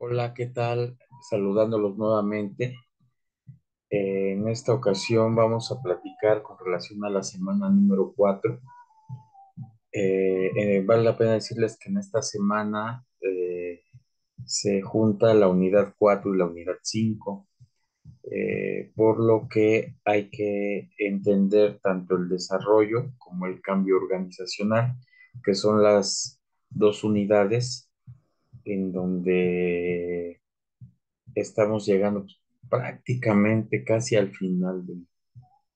Hola, ¿qué tal? Saludándolos nuevamente. En esta ocasión vamos a platicar con relación a la semana número 4. Vale la pena decirles que en esta semana se junta la unidad 4 y la unidad 5, por lo que hay que entender tanto el desarrollo como el cambio organizacional, que son las dos unidades en donde estamos llegando prácticamente casi al final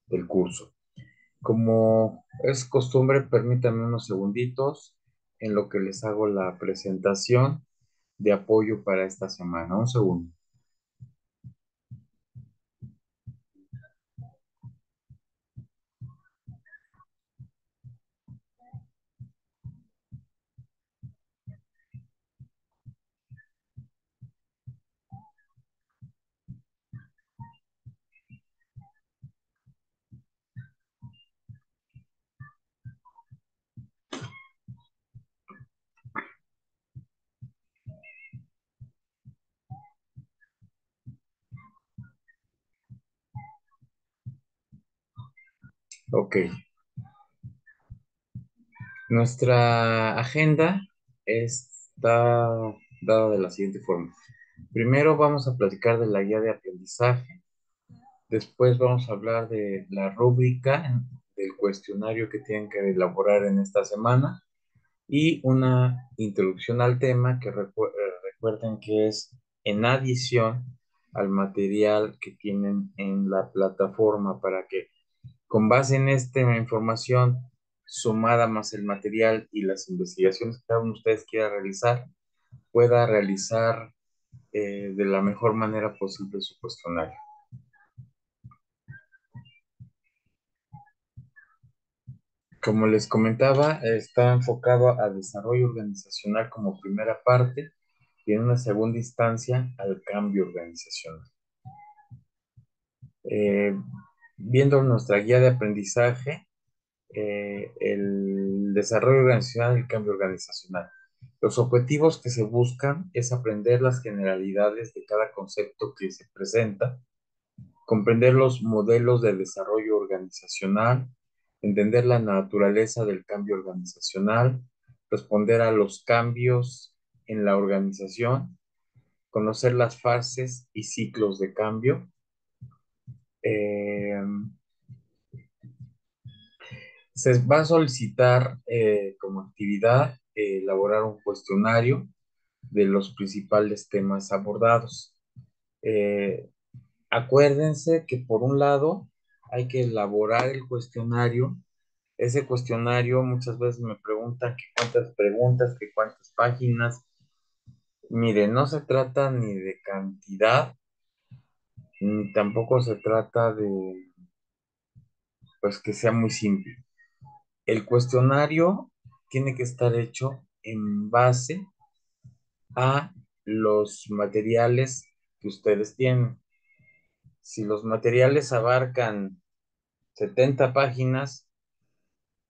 del curso. Como es costumbre, permítanme unos segunditos en lo que les hago la presentación de apoyo para esta semana. Un segundo. Ok, nuestra agenda está dada de la siguiente forma. Primero vamos a platicar de la guía de aprendizaje. Después vamos a hablar de la rúbrica del cuestionario que tienen que elaborar en esta semana y una introducción al tema que recuerden que es en adición al material que tienen en la plataforma para que con base en esta información sumada más el material y las investigaciones que cada uno de ustedes quiera realizar, pueda realizar de la mejor manera posible su cuestionario. Como les comentaba, está enfocado a desarrollo organizacional como primera parte y en una segunda instancia al cambio organizacional. Eh, Viendo nuestra guía de aprendizaje, el desarrollo organizacional y el cambio organizacional. Los objetivos que se buscan es aprender las generalidades de cada concepto que se presenta, comprender los modelos de desarrollo organizacional, entender la naturaleza del cambio organizacional, responder a los cambios en la organización, conocer las fases y ciclos de cambio. Eh, Se va a solicitar como actividad elaborar un cuestionario de los principales temas abordados. Eh, Acuérdense que por un lado hay que elaborar el cuestionario. Ese cuestionario muchas veces me preguntan que cuántas preguntas, que cuántas páginas. Mire, no se trata ni de cantidad, ni tampoco se trata de, pues, que sea muy simple. El cuestionario tiene que estar hecho en base a los materiales que ustedes tienen. Si los materiales abarcan 70 páginas,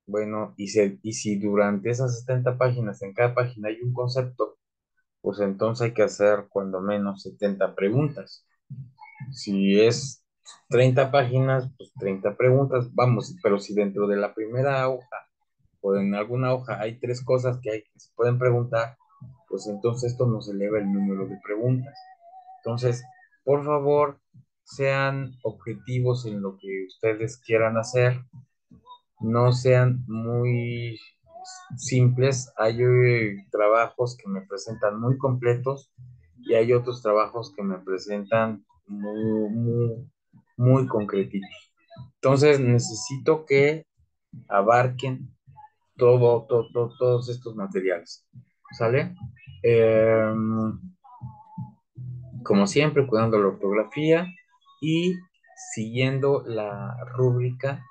bueno, y si durante esas 70 páginas, en cada página hay un concepto, pues entonces hay que hacer cuando menos 70 preguntas. Si es 30 páginas, pues 30 preguntas, vamos, pero si dentro de la primera hoja o en alguna hoja hay tres cosas que se pueden preguntar, pues entonces esto nos eleva el número de preguntas. Entonces, por favor, sean objetivos en lo que ustedes quieran hacer, no sean muy simples. Hay trabajos que me presentan muy completos y hay otros trabajos que me presentan muy concretitos. Entonces, necesito que abarquen todos estos materiales. ¿Sale? Como siempre, cuidando la ortografía y siguiendo la rúbrica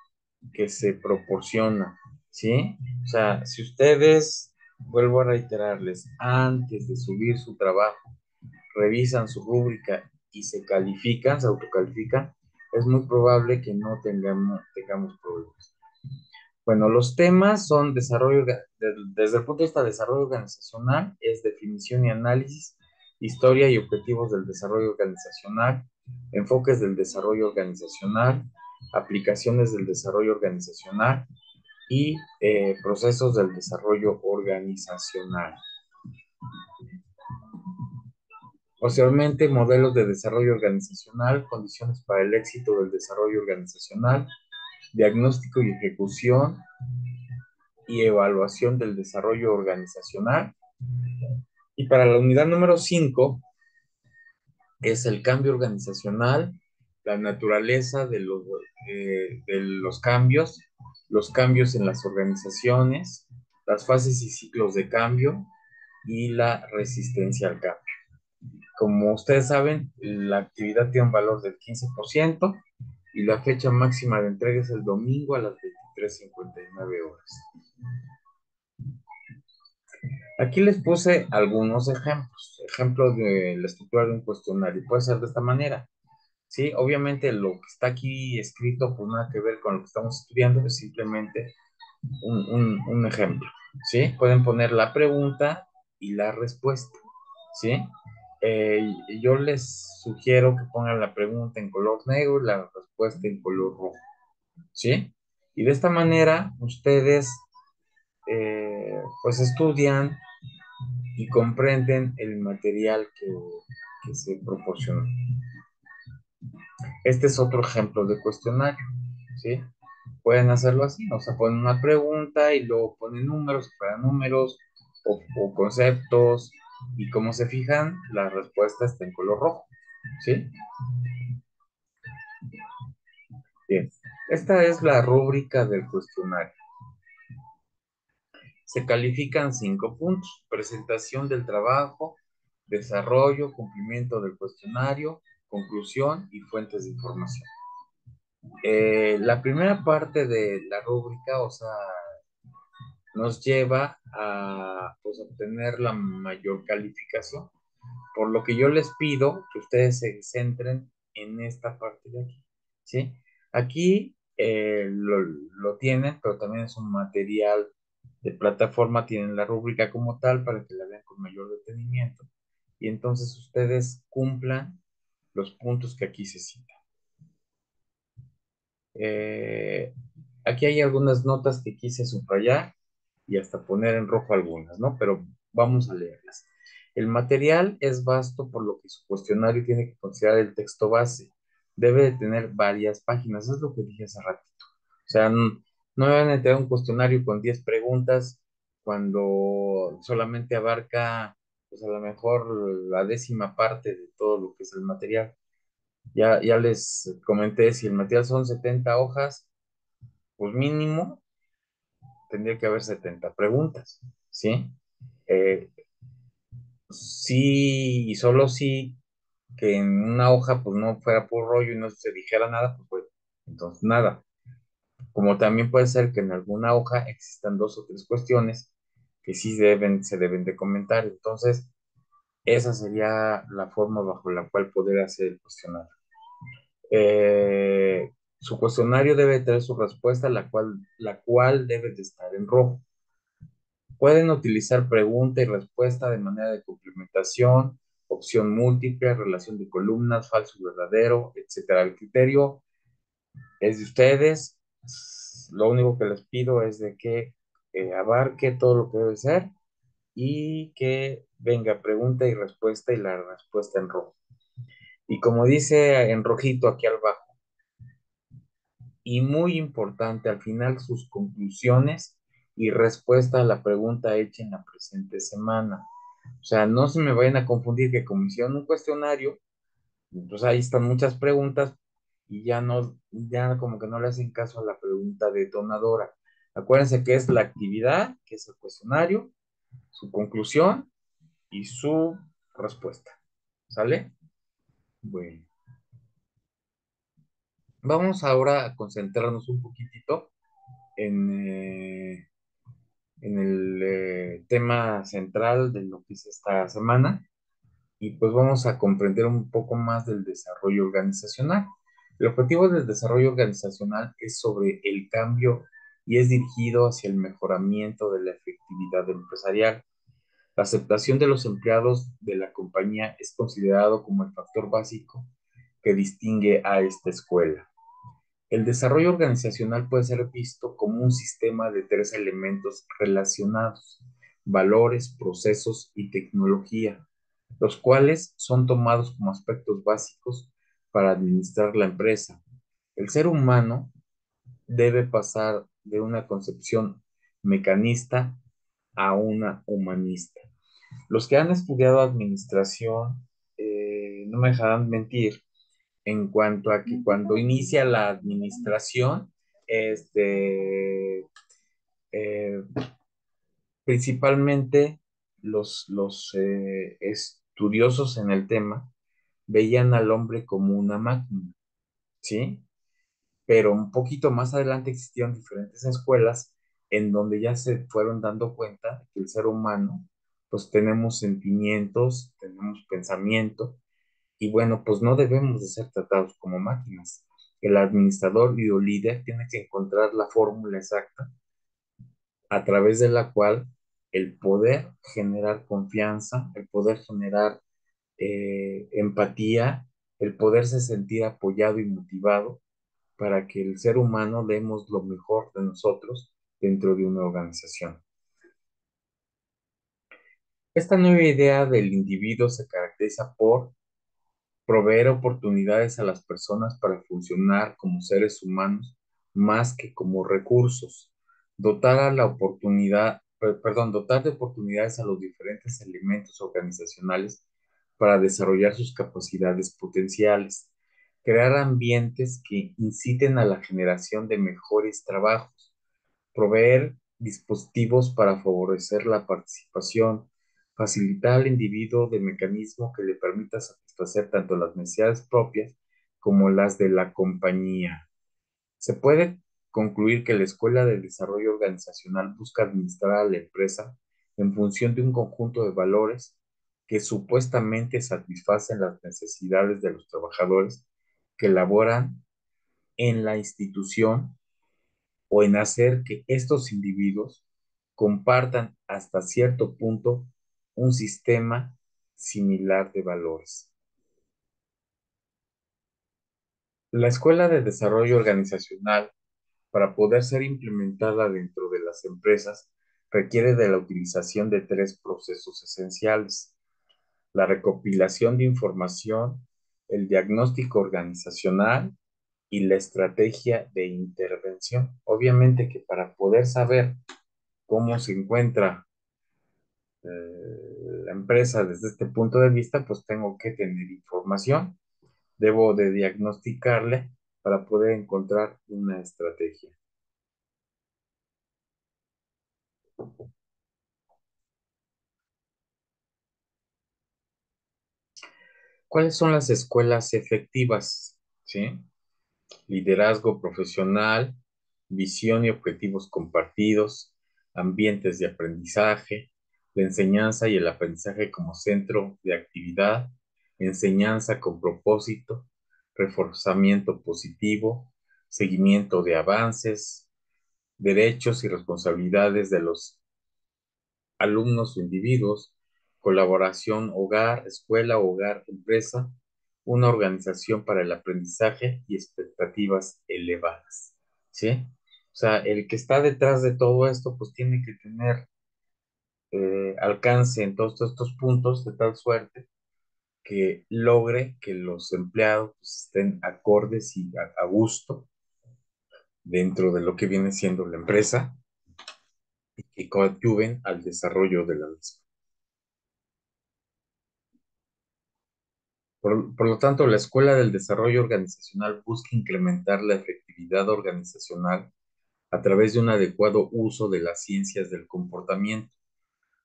que se proporciona, ¿sí? O sea, si ustedes, vuelvo a reiterarles, antes de subir su trabajo, revisan su rúbrica y se califican, se autocalifican, es muy probable que no tengamos problemas. Bueno, los temas son desde el punto de vista de desarrollo organizacional, es definición y análisis historia y objetivos del desarrollo organizacional, enfoques del desarrollo organizacional, aplicaciones del desarrollo organizacional y procesos del desarrollo organizacional. Posteriormente, modelos de desarrollo organizacional, condiciones para el éxito del desarrollo organizacional, diagnóstico y ejecución y evaluación del desarrollo organizacional. Y para la unidad número 5 es el cambio organizacional, la naturaleza de los cambios en las organizaciones, las fases y ciclos de cambio y la resistencia al cambio. Como ustedes saben, la actividad tiene un valor del 15% y la fecha máxima de entrega es el domingo a las 23:59 horas. Aquí les puse algunos ejemplos de la estructura de un cuestionario. Puede ser de esta manera. Sí, obviamente lo que está aquí escrito, pues nada que ver con lo que estamos estudiando, es simplemente un ejemplo. ¿Sí? Pueden poner la pregunta y la respuesta. ¿Sí? Yo les sugiero que pongan la pregunta en color negro y la respuesta en color rojo. ¿Sí? Y de esta manera ustedes pues estudian y comprenden el material que se proporciona. Este es otro ejemplo de cuestionario, ¿sí? Pueden hacerlo así, o sea, ponen una pregunta y luego ponen números, para números o conceptos, y como se fijan, la respuesta está en color rojo, ¿sí? Bien, esta es la rúbrica del cuestionario. Se califican 5 puntos: presentación del trabajo, desarrollo, cumplimiento del cuestionario, conclusión y fuentes de información. La primera parte de la rúbrica, o sea, nos lleva a pues, obtener la mayor calificación, por lo que yo les pido que ustedes se centren en esta parte de aquí, ¿sí? Aquí lo tienen, pero también es un material de plataforma, tienen la rúbrica como tal para que la vean con mayor detenimiento y entonces ustedes cumplan los puntos que aquí se citan. Eh, Aquí hay algunas notas que quise subrayar y hasta poner en rojo algunas, ¿no? Pero vamos a leerlas. El material es vasto, por lo que su cuestionario tiene que considerar el texto base. Debe de tener varias páginas, es lo que dije hace ratito. O sea, no me van a entregar un cuestionario con 10 preguntas cuando solamente abarca, pues a lo mejor la décima parte de todo lo que es el material. Ya les comenté, si el material son 70 hojas, pues mínimo tendría que haber 70 preguntas, ¿sí? Eh, sí y solo sí que en una hoja pues no fuera por rollo y no se dijera nada, pues bueno, entonces nada. Como también puede ser que en alguna hoja existan 2 o 3 cuestiones que sí se deben de comentar. Entonces, esa sería la forma bajo la cual poder hacer el cuestionario. Su cuestionario debe tener su respuesta, la cual debe de estar en rojo. Pueden utilizar pregunta y respuesta de manera de complementación, opción múltiple, relación de columnas, falso y verdadero, etcétera. El criterio es de ustedes. Lo único que les pido es de que abarque todo lo que debe ser y que venga pregunta y respuesta y la respuesta en rojo. Y como dice en rojito aquí abajo, y muy importante, al final sus conclusiones y respuesta a la pregunta hecha en la presente semana. O sea, no se me vayan a confundir que como hicieron un cuestionario, pues ahí están muchas preguntas y ya como que no le hacen caso a la pregunta detonadora. Acuérdense que es la actividad, que es el cuestionario, su conclusión y su respuesta. ¿Sale? Bueno, vamos ahora a concentrarnos un poquitito en, en el tema central de lo que es esta semana y pues vamos a comprender un poco más del desarrollo organizacional. El objetivo del desarrollo organizacional es sobre el cambio y es dirigido hacia el mejoramiento de la efectividad empresarial. La aceptación de los empleados de la compañía es considerado como el factor básico que distingue a esta escuela. El desarrollo organizacional puede ser visto como un sistema de tres elementos relacionados: valores, procesos y tecnología, los cuales son tomados como aspectos básicos para administrar la empresa. El ser humano debe pasar de una concepción mecanista a una humanista. Los que han estudiado administración no me dejarán mentir en cuanto a que cuando inicia la administración, este, eh, principalmente los estudiosos en el tema veían al hombre como una máquina, ¿sí? Pero un poquito más adelante existieron diferentes escuelas en donde ya se fueron dando cuenta de que el ser humano, pues tenemos sentimientos, tenemos pensamiento, y bueno, pues no debemos de ser tratados como máquinas. El administrador y el líder tiene que encontrar la fórmula exacta a través de la cual el poder generar confianza, el poder generar empatía, el poderse sentir apoyado y motivado para que el ser humano demos lo mejor de nosotros dentro de una organización. Esta nueva idea del individuo se caracteriza por proveer oportunidades a las personas para funcionar como seres humanos más que como recursos, dotar a la oportunidad, perdón, dotar de oportunidades a los diferentes elementos organizacionales para desarrollar sus capacidades potenciales, crear ambientes que inciten a la generación de mejores trabajos, proveer dispositivos para favorecer la participación, facilitar al individuo de mecanismo que le permita satisfacer tanto las necesidades propias como las de la compañía. Se puede concluir que la Escuela de Desarrollo Organizacional busca administrar a la empresa en función de un conjunto de valores que supuestamente satisfacen las necesidades de los trabajadores que laboran en la institución, o en hacer que estos individuos compartan hasta cierto punto un sistema similar de valores. La Escuela de Desarrollo Organizacional, para poder ser implementada dentro de las empresas, requiere de la utilización de tres procesos esenciales: la recopilación de información, el diagnóstico organizacional y la estrategia de intervención. Obviamente que para poder saber cómo se encuentra la empresa desde este punto de vista, pues tengo que tener información, debo de diagnosticarle para poder encontrar una estrategia. ¿Cuáles son las escuelas efectivas? ¿Sí? Liderazgo profesional, visión y objetivos compartidos, ambientes de aprendizaje, la enseñanza y el aprendizaje como centro de actividad, enseñanza con propósito, reforzamiento positivo, seguimiento de avances, derechos y responsabilidades de los alumnos o individuos, colaboración hogar, escuela, hogar, empresa, una organización para el aprendizaje y expectativas elevadas, ¿sí? O sea, el que está detrás de todo esto, pues tiene que tener alcance en todos estos puntos de tal suerte que logre que los empleados pues, estén acordes y a gusto dentro de lo que viene siendo la empresa y que coadyuven al desarrollo de la misma. Por lo tanto, la Escuela del Desarrollo Organizacional busca incrementar la efectividad organizacional a través de un adecuado uso de las ciencias del comportamiento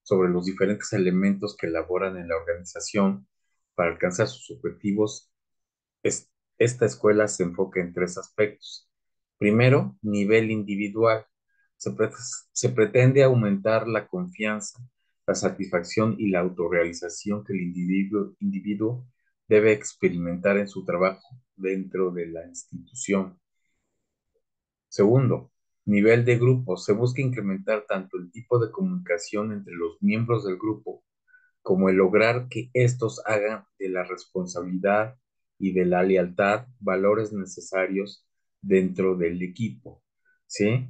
sobre los diferentes elementos que elaboran en la organización para alcanzar sus objetivos. Es- Esta escuela se enfoca en tres aspectos. Primero, nivel individual. Se, pre- Se pretende aumentar la confianza, la satisfacción y la autorrealización que el individuo debe experimentar en su trabajo dentro de la institución. Segundo, nivel de grupo. Se busca incrementar tanto el tipo de comunicación entre los miembros del grupo como el lograr que estos hagan de la responsabilidad y de la lealtad valores necesarios dentro del equipo, ¿sí?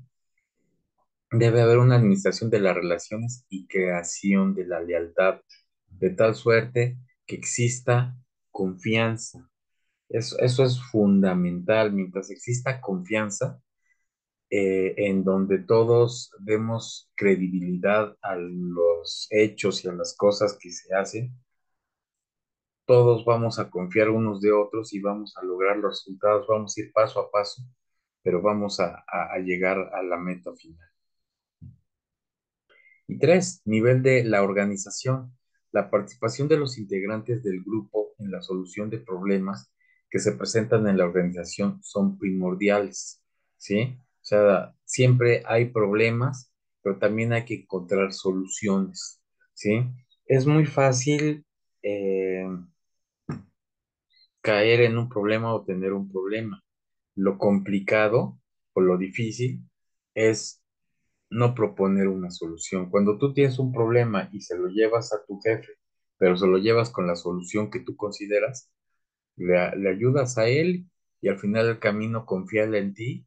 Debe haber una administración de las relaciones y creación de la lealtad, de tal suerte que exista confianza. Eso es fundamental. Mientras exista confianza, en donde todos demos credibilidad a los hechos y a las cosas que se hacen, todos vamos a confiar unos de otros y vamos a lograr los resultados, vamos a ir paso a paso, pero vamos a llegar a la meta final. Y tres, nivel de la organización. La participación de los integrantes del grupo en la solución de problemas que se presentan en la organización son primordiales, ¿sí? O sea, siempre hay problemas, pero también hay que encontrar soluciones, ¿sí? Es muy fácil eh, caer en un problema o tener un problema. Lo complicado o lo difícil es no proponer una solución. Cuando tú tienes un problema y se lo llevas a tu jefe, pero se lo llevas con la solución que tú consideras, le ayudas a él y al final del camino confía él en ti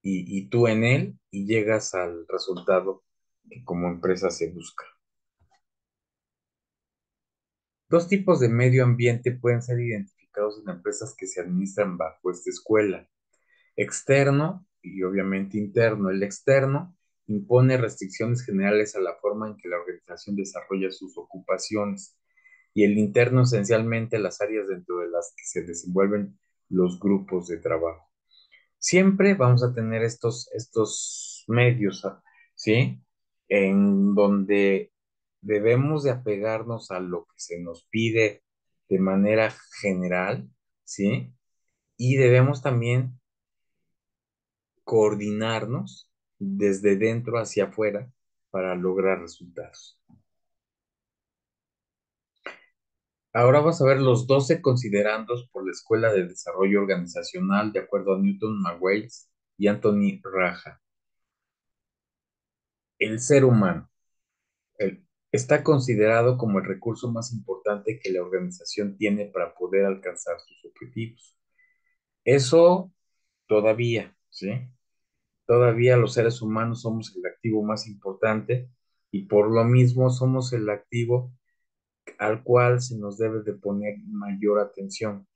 y tú en él y llegas al resultado que como empresa se busca. Dos tipos de medio ambiente pueden ser identificados en empresas que se administran bajo esta escuela: externo y obviamente interno. El externo impone restricciones generales a la forma en que la organización desarrolla sus ocupaciones, y el interno esencialmente las áreas dentro de las que se desenvuelven los grupos de trabajo. Siempre vamos a tener estos medios, ¿sí? En donde debemos de apegarnos a lo que se nos pide de manera general, ¿sí? Y debemos también coordinarnos desde dentro hacia afuera para lograr resultados. Ahora vamos a ver los 12 considerandos por la Escuela de Desarrollo Organizacional de acuerdo a Newton Margulis y Anthony Raja. El ser humano está considerado como el recurso más importante que la organización tiene para poder alcanzar sus objetivos. Eso todavía, ¿sí? Todavía los seres humanos somos el activo más importante y por lo mismo somos el activo al cual se nos debe de poner mayor atención,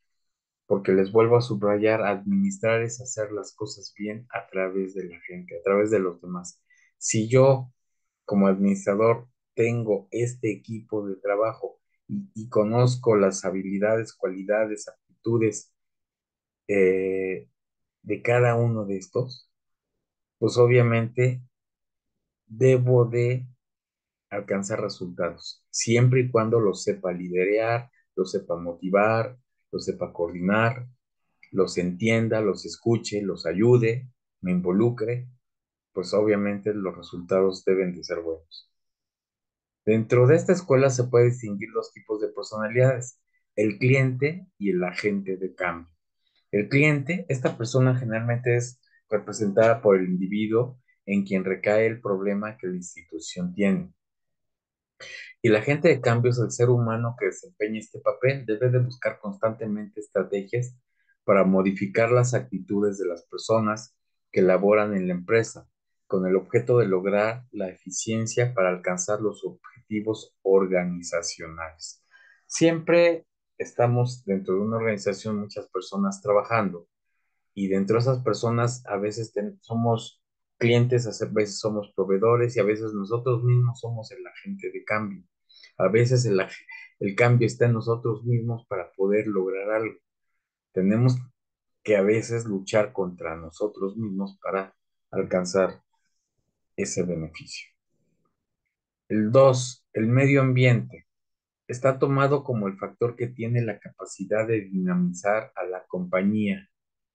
porque les vuelvo a subrayar, administrar es hacer las cosas bien a través de la gente, a través de los demás. Si yo, como administrador, tengo este equipo de trabajo y conozco las habilidades, cualidades, aptitudes eh, de cada uno de estos, pues obviamente debo de alcanzar resultados, siempre y cuando los sepa liderar, los sepa motivar, los sepa coordinar, los entienda, los escuche, los ayude, me involucre, pues obviamente los resultados deben de ser buenos. Dentro de esta escuela se puede distinguir dos tipos de personalidades: el cliente y el agente de cambio. El cliente, esta persona generalmente es representada por el individuo en quien recae el problema que la institución tiene. Y la agente de cambio es el ser humano que desempeña este papel. Debe de buscar constantemente estrategias para modificar las actitudes de las personas que laboran en la empresa, con el objeto de lograr la eficiencia para alcanzar los objetivos organizacionales. Siempre estamos dentro de una organización, muchas personas trabajando, y dentro de esas personas a veces somos clientes, a veces somos proveedores y a veces nosotros mismos somos el agente de cambio. A veces el cambio está en nosotros mismos para poder lograr algo. Tenemos que a veces luchar contra nosotros mismos para alcanzar ese beneficio. El 2, el medio ambiente. Está tomado como el factor que tiene la capacidad de dinamizar a la compañía.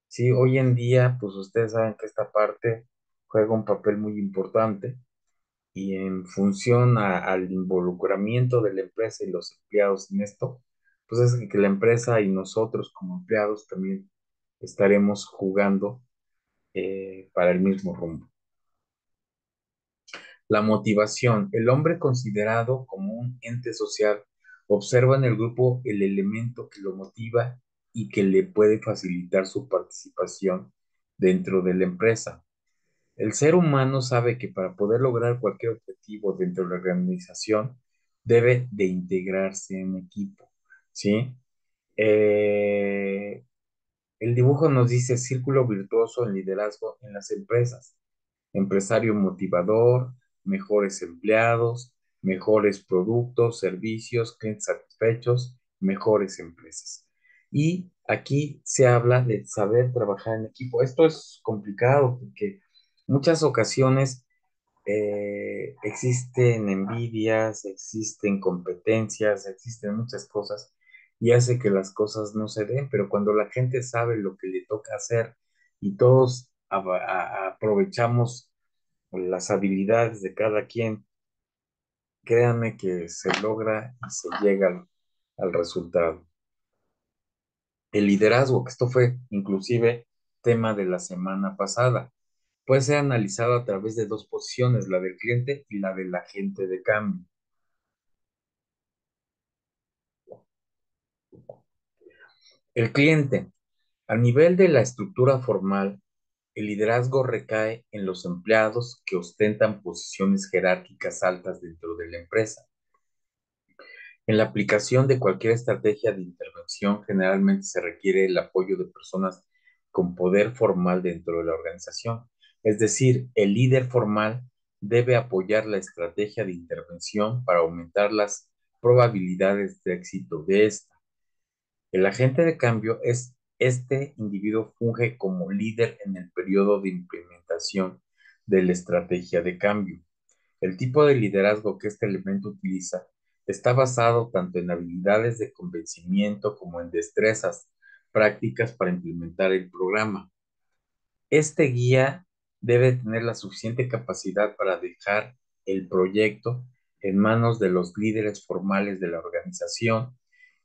Sí, hoy en día, pues ustedes saben que esta parte juega un papel muy importante y en función al involucramiento de la empresa y los empleados en esto, pues es que la empresa y nosotros como empleados también estaremos jugando para el mismo rumbo. La motivación. El hombre considerado como un ente social, observa en el grupo el elemento que lo motiva y que le puede facilitar su participación dentro de la empresa. El ser humano sabe que para poder lograr cualquier objetivo dentro de la organización debe de integrarse en equipo, ¿sí? Eh, el dibujo nos dice círculo virtuoso en liderazgo en las empresas, empresario motivador, mejores empleados, mejores productos, servicios, clientes satisfechos, mejores empresas. Y aquí se habla de saber trabajar en equipo. Esto es complicado porque muchas ocasiones existen envidias, existen competencias, existen muchas cosas y hace que las cosas no se den, pero cuando la gente sabe lo que le toca hacer y todos aprovechamos las habilidades de cada quien, créanme que se logra y se llega al resultado. El liderazgo, que esto fue inclusive tema de la semana pasada, puede ser analizado a través de dos posiciones, la del cliente y la del agente de cambio. El cliente, a nivel de la estructura formal, el liderazgo recae en los empleados que ostentan posiciones jerárquicas altas dentro de la empresa. En la aplicación de cualquier estrategia de intervención, generalmente se requiere el apoyo de personas con poder formal dentro de la organización. Es decir, el líder formal debe apoyar la estrategia de intervención para aumentar las probabilidades de éxito de esta. El agente de cambio es este individuo funge como líder en el periodo de implementación de la estrategia de cambio. El tipo de liderazgo que este elemento utiliza está basado tanto en habilidades de convencimiento como en destrezas prácticas para implementar el programa. Este guía debe tener la suficiente capacidad para dejar el proyecto en manos de los líderes formales de la organización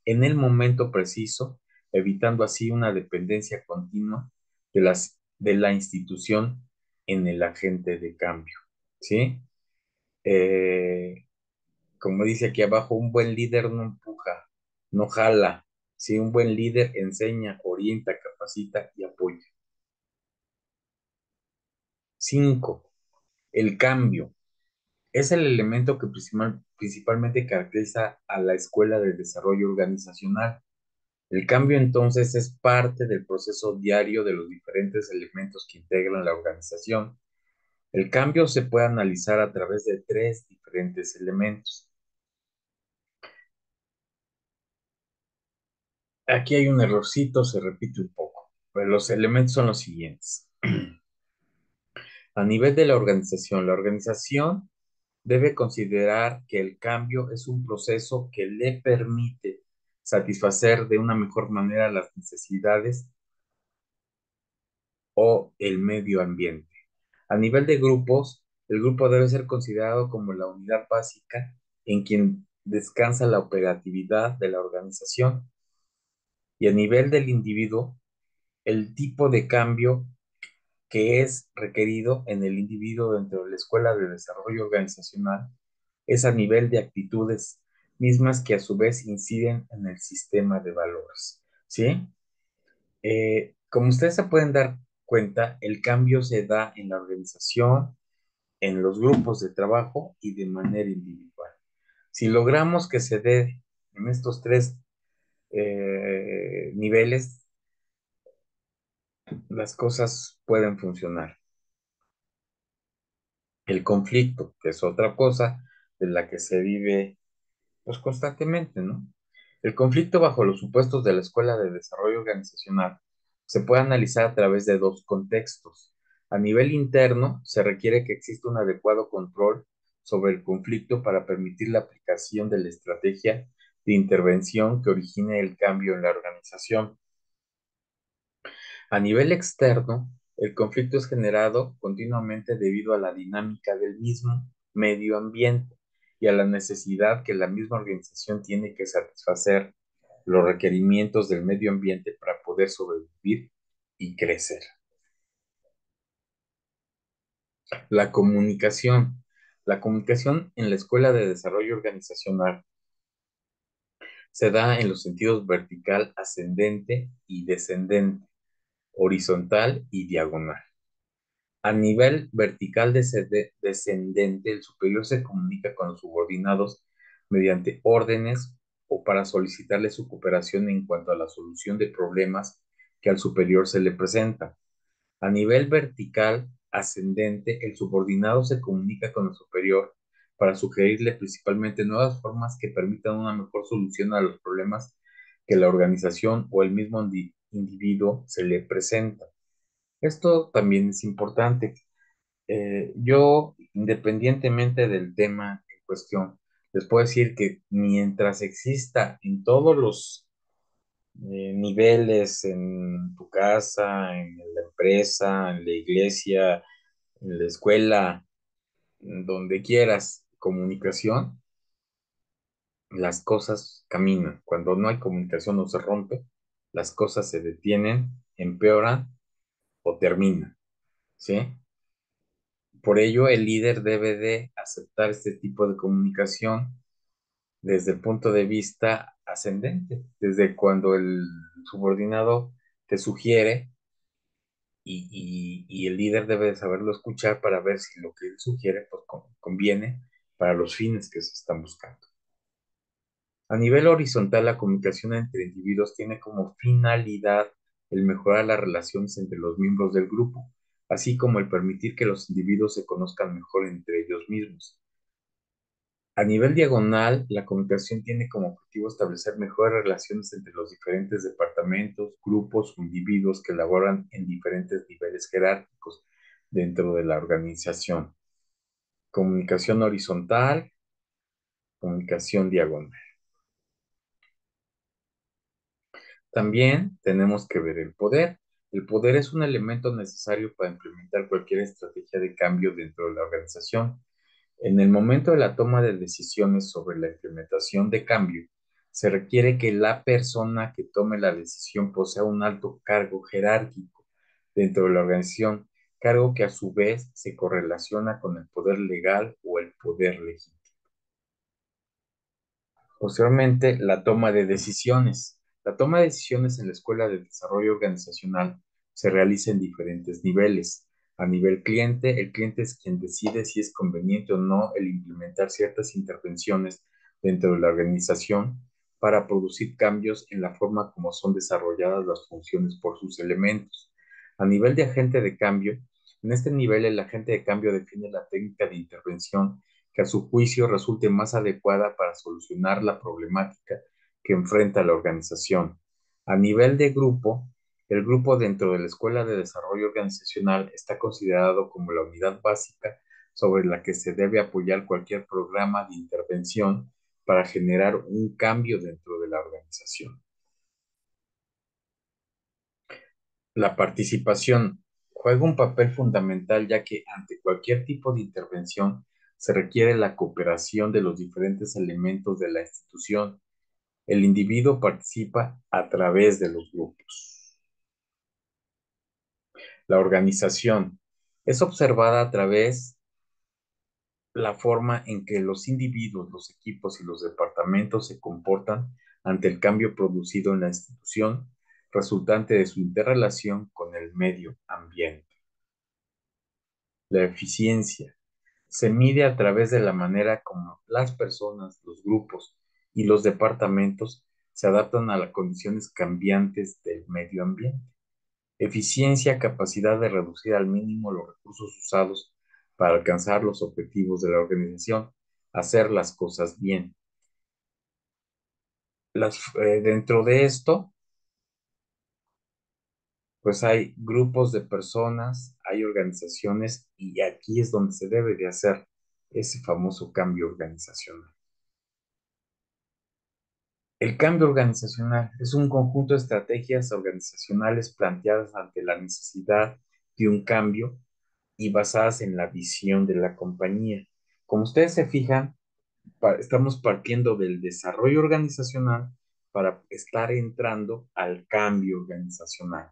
en el momento preciso, evitando así una dependencia continua de la institución en el agente de cambio. ¿Sí? Eh, Como dice aquí abajo, un buen líder no empuja, no jala. Sí, un buen líder enseña, orienta, capacita y apoya. 5. El cambio. Es el elemento que principalmente caracteriza a la escuela de desarrollo organizacional. El cambio entonces es parte del proceso diario de los diferentes elementos que integran la organización. El cambio se puede analizar a través de tres diferentes elementos. Aquí hay un errorcito, se repite un poco, pero los elementos son los siguientes. A nivel de la organización debe considerar que el cambio es un proceso que le permite satisfacer de una mejor manera las necesidades o el medio ambiente. A nivel de grupos, el grupo debe ser considerado como la unidad básica en quien descansa la operatividad de la organización. Y a nivel del individuo, el tipo de cambio que es requerido en el individuo dentro de la escuela de desarrollo organizacional es a nivel de actitudes mismas que a su vez inciden en el sistema de valores. ¿Sí? Como ustedes se pueden dar cuenta, el cambio se da en la organización, en los grupos de trabajo y de manera individual. Si logramos que se dé en estos tres niveles, las cosas pueden funcionar. El conflicto, que es otra cosa de la que se vive pues constantemente, ¿no? El conflicto bajo los supuestos de la Escuela de Desarrollo Organizacional se puede analizar a través de dos contextos. A nivel interno, se requiere que exista un adecuado control sobre el conflicto para permitir la aplicación de la estrategia de intervención que origine el cambio en la organización. A nivel externo, el conflicto es generado continuamente debido a la dinámica del mismo medio ambiente y a la necesidad que la misma organización tiene que satisfacer los requerimientos del medio ambiente para poder sobrevivir y crecer. La comunicación. La comunicación en la Escuela de Desarrollo Organizacional Se da en los sentidos vertical, ascendente y descendente, horizontal y diagonal. A nivel vertical descendente, el superior se comunica con los subordinados mediante órdenes o para solicitarle su cooperación en cuanto a la solución de problemas que al superior se le presentan. A nivel vertical ascendente, el subordinado se comunica con el superior para sugerirle principalmente nuevas formas que permitan una mejor solución a los problemas que la organización o el mismo individuo se le presenta. Esto también es importante. Yo, independientemente del tema en cuestión, les puedo decir que mientras exista en todos los niveles, en tu casa, en la empresa, en la iglesia, en la escuela, donde quieras, comunicación, las cosas caminan. Cuando no hay comunicación o se rompe, las cosas se detienen, empeoran o terminan, ¿sí? Por ello, el líder debe de aceptar este tipo de comunicación desde el punto de vista ascendente, desde cuando el subordinado te sugiere y el líder debe de saberlo escuchar para ver si lo que él sugiere pues, conviene para los fines que se están buscando. A nivel horizontal, la comunicación entre individuos tiene como finalidad el mejorar las relaciones entre los miembros del grupo, así como el permitir que los individuos se conozcan mejor entre ellos mismos. A nivel diagonal, la comunicación tiene como objetivo establecer mejores relaciones entre los diferentes departamentos, grupos o individuos que laboran en diferentes niveles jerárquicos dentro de la organización. Comunicación horizontal, comunicación diagonal. También tenemos que ver el poder. El poder es un elemento necesario para implementar cualquier estrategia de cambio dentro de la organización. En el momento de la toma de decisiones sobre la implementación de cambio, se requiere que la persona que tome la decisión posea un alto cargo jerárquico dentro de la organización, cargo que a su vez se correlaciona con el poder legal o el poder legítimo. Posteriormente, la toma de decisiones. La toma de decisiones en la Escuela de Desarrollo Organizacional se realiza en diferentes niveles. A nivel cliente, el cliente es quien decide si es conveniente o no el implementar ciertas intervenciones dentro de la organización para producir cambios en la forma como son desarrolladas las funciones por sus elementos. A nivel de agente de cambio, en este nivel el agente de cambio define la técnica de intervención que a su juicio resulte más adecuada para solucionar la problemática que enfrenta la organización. A nivel de grupo, el grupo dentro de la Escuela de Desarrollo Organizacional está considerado como la unidad básica sobre la que se debe apoyar cualquier programa de intervención para generar un cambio dentro de la organización. La participación juega un papel fundamental ya que ante cualquier tipo de intervención se requiere la cooperación de los diferentes elementos de la institución. El individuo participa a través de los grupos. La organización es observada a través de la forma en que los individuos, los equipos y los departamentos se comportan ante el cambio producido en la institución resultante de su interrelación con el medio ambiente. La eficiencia se mide a través de la manera como las personas, los grupos y los departamentos se adaptan a las condiciones cambiantes del medio ambiente. Eficiencia, capacidad de reducir al mínimo los recursos usados para alcanzar los objetivos de la organización, hacer las cosas bien. Dentro de esto, pues hay grupos de personas, hay organizaciones y aquí es donde se debe de hacer ese famoso cambio organizacional. El cambio organizacional es un conjunto de estrategias organizacionales planteadas ante la necesidad de un cambio y basadas en la visión de la compañía. Como ustedes se fijan, estamos partiendo del desarrollo organizacional para estar entrando al cambio organizacional.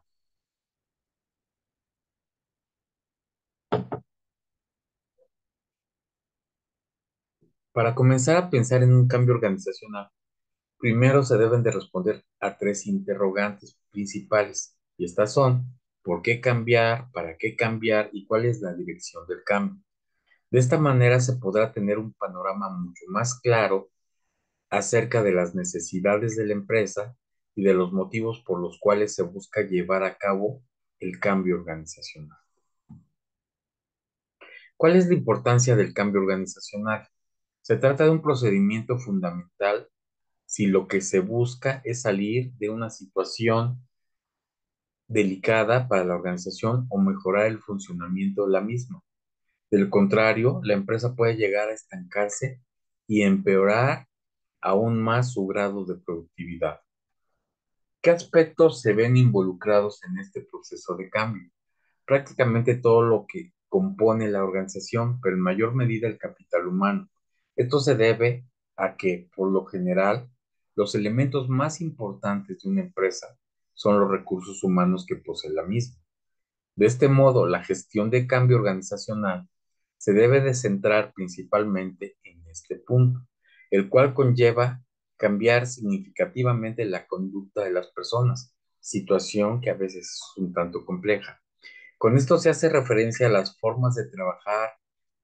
Para comenzar a pensar en un cambio organizacional, Primero se deben de responder a tres interrogantes principales, y estas son: ¿por qué cambiar? ¿Para qué cambiar? ¿Y cuál es la dirección del cambio? De esta manera se podrá tener un panorama mucho más claro acerca de las necesidades de la empresa y de los motivos por los cuales se busca llevar a cabo el cambio organizacional. ¿Cuál es la importancia del cambio organizacional? Se trata de un procedimiento fundamental si lo que se busca es salir de una situación delicada para la organización o mejorar el funcionamiento de la misma. Del contrario, la empresa puede llegar a estancarse y empeorar aún más su grado de productividad. ¿Qué aspectos se ven involucrados en este proceso de cambio? Prácticamente todo lo que compone la organización, pero en mayor medida el capital humano. Esto se debe a que, por lo general, los elementos más importantes de una empresa son los recursos humanos que posee la misma. De este modo, la gestión de cambio organizacional se debe de centrar principalmente en este punto, el cual conlleva cambiar significativamente la conducta de las personas, situación que a veces es un tanto compleja. Con esto se hace referencia a las formas de trabajar,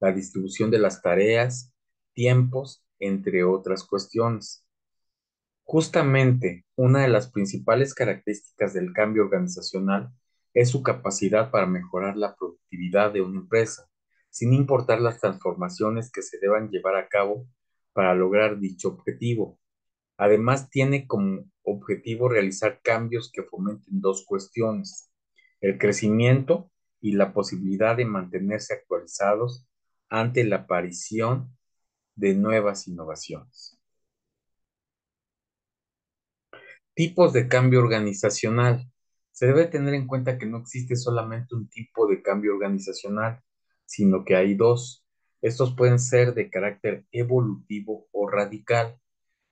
la distribución de las tareas, tiempos, entre otras cuestiones. Justamente, una de las principales características del cambio organizacional es su capacidad para mejorar la productividad de una empresa, sin importar las transformaciones que se deban llevar a cabo para lograr dicho objetivo. Además, tiene como objetivo realizar cambios que fomenten dos cuestiones: el crecimiento y la posibilidad de mantenerse actualizados ante la aparición de nuevas innovaciones. Tipos de cambio organizacional. Se debe tener en cuenta que no existe solamente un tipo de cambio organizacional, sino que hay dos. Estos pueden ser de carácter evolutivo o radical.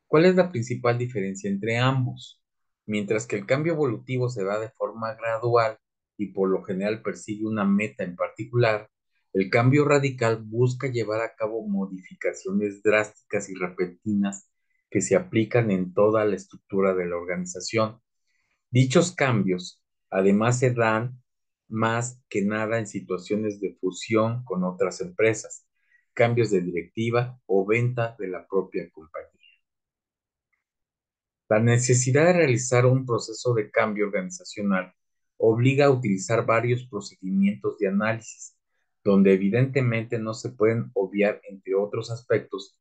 ¿Cuál es la principal diferencia entre ambos? Mientras que el cambio evolutivo se da de forma gradual y por lo general persigue una meta en particular, el cambio radical busca llevar a cabo modificaciones drásticas y repentinas que se aplican en toda la estructura de la organización. Dichos cambios, además, se dan más que nada en situaciones de fusión con otras empresas, cambios de directiva o venta de la propia compañía. La necesidad de realizar un proceso de cambio organizacional obliga a utilizar varios procedimientos de análisis, donde evidentemente no se pueden obviar, entre otros aspectos,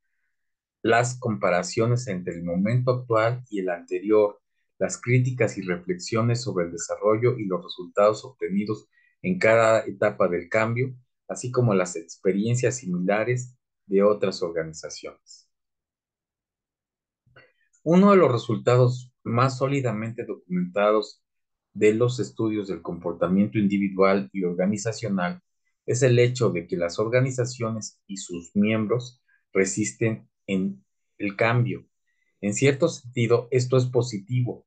las comparaciones entre el momento actual y el anterior, las críticas y reflexiones sobre el desarrollo y los resultados obtenidos en cada etapa del cambio, así como las experiencias similares de otras organizaciones. Uno de los resultados más sólidamente documentados de los estudios del comportamiento individual y organizacional es el hecho de que las organizaciones y sus miembros resisten en el cambio. En cierto sentido, esto es positivo,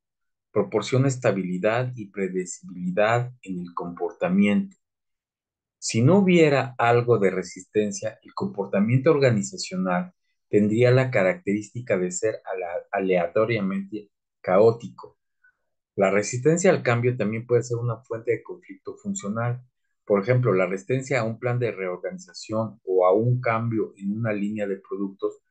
proporciona estabilidad y predecibilidad en el comportamiento. Si no hubiera algo de resistencia, el comportamiento organizacional tendría la característica de ser aleatoriamente caótico. La resistencia al cambio también puede ser una fuente de conflicto funcional. Por ejemplo, la resistencia a un plan de reorganización o a un cambio en una línea de productos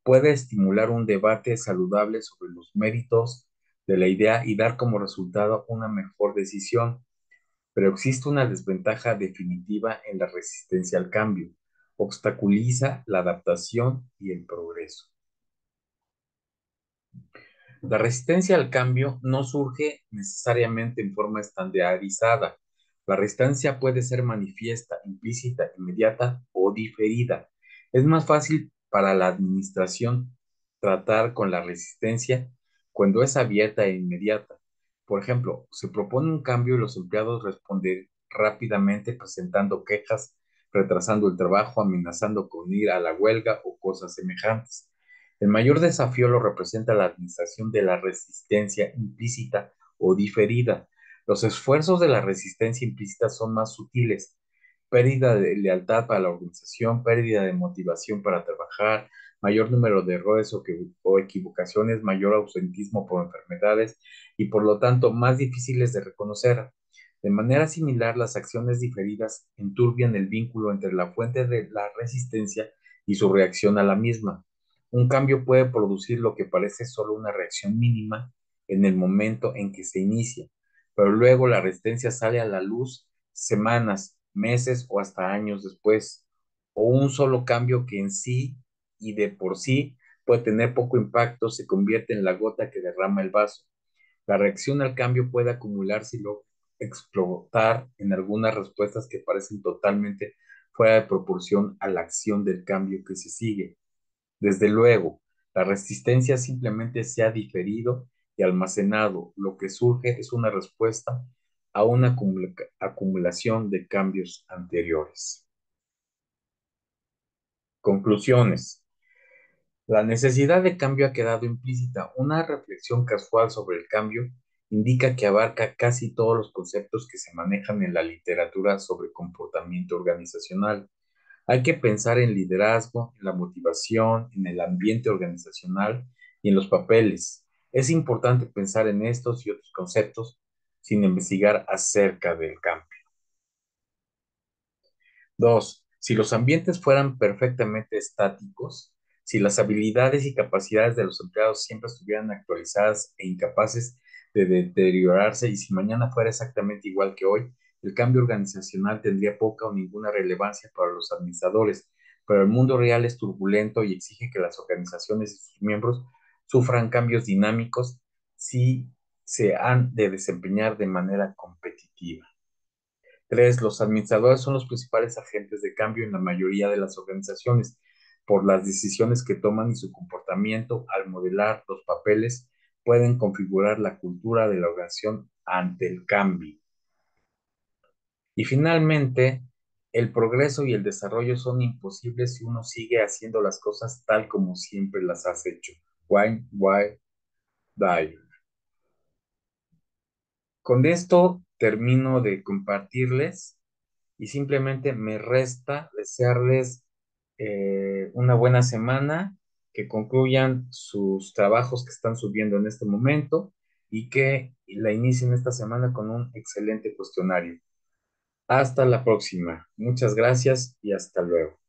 puede estimular un debate saludable sobre los méritos de la idea y dar como resultado una mejor decisión. Pero existe una desventaja definitiva en la resistencia al cambio: obstaculiza la adaptación y el progreso. La resistencia al cambio no surge necesariamente en forma estandarizada. La resistencia puede ser manifiesta, implícita, inmediata o diferida. Es más fácil para la administración tratar con la resistencia cuando es abierta e inmediata. Por ejemplo, se propone un cambio y los empleados responden rápidamente presentando quejas, retrasando el trabajo, amenazando con ir a la huelga o cosas semejantes. El mayor desafío lo representa la administración de la resistencia implícita o diferida. Los esfuerzos de la resistencia implícita son más sutiles: pérdida de lealtad para la organización, pérdida de motivación para trabajar, mayor número de errores o equivocaciones, mayor ausentismo por enfermedades y por lo tanto más difíciles de reconocer. De manera similar, las acciones diferidas enturbian el vínculo entre la fuente de la resistencia y su reacción a la misma. Un cambio puede producir lo que parece solo una reacción mínima en el momento en que se inicia, pero luego la resistencia sale a la luz semanas, meses o hasta años después, o un solo cambio que en sí y de por sí puede tener poco impacto se convierte en la gota que derrama el vaso. La reacción al cambio puede acumularse y luego explotar en algunas respuestas que parecen totalmente fuera de proporción a la acción del cambio que se sigue. Desde luego, la resistencia simplemente se ha diferido y almacenado. Lo que surge es una respuesta a una acumulación de cambios anteriores. Conclusiones. La necesidad de cambio ha quedado implícita. Una reflexión casual sobre el cambio indica que abarca casi todos los conceptos que se manejan en la literatura sobre comportamiento organizacional. Hay que pensar en liderazgo, en la motivación, en el ambiente organizacional y en los papeles. Es importante pensar en estos y otros conceptos sin investigar acerca del cambio. Dos, si los ambientes fueran perfectamente estáticos, si las habilidades y capacidades de los empleados siempre estuvieran actualizadas e incapaces de deteriorarse, y si mañana fuera exactamente igual que hoy, el cambio organizacional tendría poca o ninguna relevancia para los administradores, pero el mundo real es turbulento y exige que las organizaciones y sus miembros sufran cambios dinámicos si se han de desempeñar de manera competitiva. Tres, los administradores son los principales agentes de cambio en la mayoría de las organizaciones por las decisiones que toman y su comportamiento al modelar los papeles pueden configurar la cultura de la organización ante el cambio. Y finalmente, el progreso y el desarrollo son imposibles si uno sigue haciendo las cosas tal como siempre las has hecho. Why, die. Con esto termino de compartirles y simplemente me resta desearles una buena semana, que concluyan sus trabajos que están subiendo en este momento y que la inicien esta semana con un excelente cuestionario. Hasta la próxima. Muchas gracias y hasta luego.